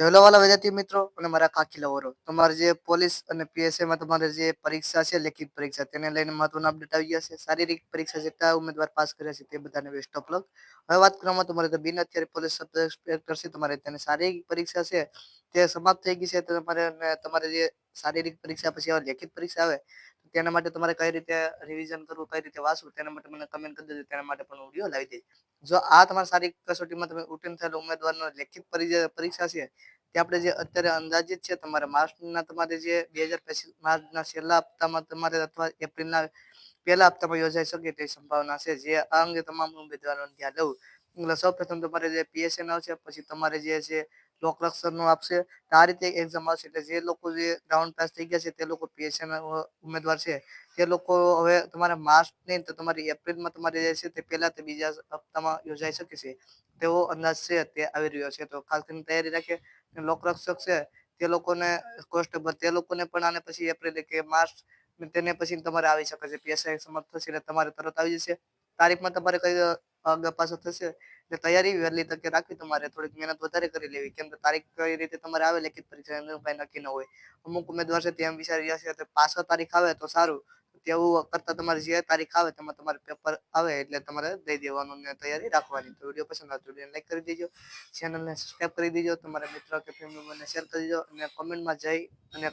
જય વાલા વિદ્યાર્થી મિત્રો અને મારા ખાખી લવરો તમારે જે પોલીસ અને પીએસઆઈ માં તમારે જે પરીક્ષા છે લેખિત પરીક્ષા તેને લઈને મહત્વના અપડેટ આવી ગયા છે. શારીરિક પરીક્ષા જેટલા ઉમેદવાર પાસ કર્યા છે તે બધાને બેસ્ટ ઓફ લક. હવે વાત કરવામાં તમારે બિન અત્યારે પોલીસ સબ ઇન્સ્પેક્ટર છે તમારે તેની શારીરિક પરીક્ષા છે તે સમાપ્ત થઈ ગઈ છે. તમારે જે શારીરિક પરીક્ષા પછી લેખિત પરીક્ષા આવે તેના માટે તમારે કઈ રીતે રિવિઝન કરવું, કઈ રીતે વાંચવું તેના માટે મને કમેન્ટ કરી દેજો. તેના માટે પણ વિડીયો લાવી દેજો. જો આ તમારા શારીરિક કસોટીમાં તમે ઉત્તીર્ણ થયેલા ઉમેદવારનો લેખિત પરીક્ષા છે તે આપણે જે અત્યારે અંદાજિત છે તમારા માર્ચના તમારે જે 2025 માર્ચના છેલ્લા હપ્તામાં તમારે અથવા એપ્રિલના પહેલા હપ્તામાં યોજાઈ શકે તેવી સંભાવના છે. જે આ અંગે તમામ ઉમેદવારોને ધ્યાન લેવું. એટલે સૌપ્રથમ તમારે જે પીએસએન આવશે, પછી તમારે જે છે લોકરક્ષક નું આપશે. આ રીતે એક્ઝામ આવશે એટલે જે લોકો જે ગ્રાઉન્ડ પાસ થઈ ગયા છે તે લોકો પીએસએન ઉમેદવાર છે તે લોકો હવે તમારે માર્ચ નહીં તો તમારી એપ્રિલમાં તમારે જે છે તે પહેલા તે બીજા હપ્તામાં યોજાઈ શકે છે તેવો અંદાજ છે તે આવી રહ્યો છે. તો ખાસ કરીને તૈયારી રાખે. લોકરક્ષક છે તે લોકોને કોન્સ્ટેબલ તે લોકોને પણ આને પછી એપ્રિલ કે માર્ચ તેને પછી તમારે આવી શકે છે. પીએસઆઈ સમાપ્ત થશે એટલે તમારે તરત આવી જશે. તારીખમાં તમારે કઈ આગળ પાછળ થશે એટલે તૈયારી વહેલી તકે રાખવી. તમારે થોડીક મહેનત વધારે કરી લેવી, કેમ કે તારીખ કઈ રીતે તમારે આવે લેખિત પરીક્ષા એનું કઈ નક્કી ન હોય. અમુક ઉમેદવાર છે તેમ વિચારી રહ્યા છે કે પાછળ તારીખ આવે તો સારું, તેવું કરતા તમારે જે તારીખ આવે તેમાં તમારે પેપર આવે એટલે તમારે દઈ દેવાનું ને તૈયારી રાખવાની. તો વિડીયો પસંદ આવતો વિડીયો લાઈક કરી દેજો, ચેનલને સબસ્ક્રાઈબ કરી દેજો, તમારા મિત્રો કે ફેમિલી મેમ્બરને શેર કરી દેજો અને કોમેન્ટમાં જય અને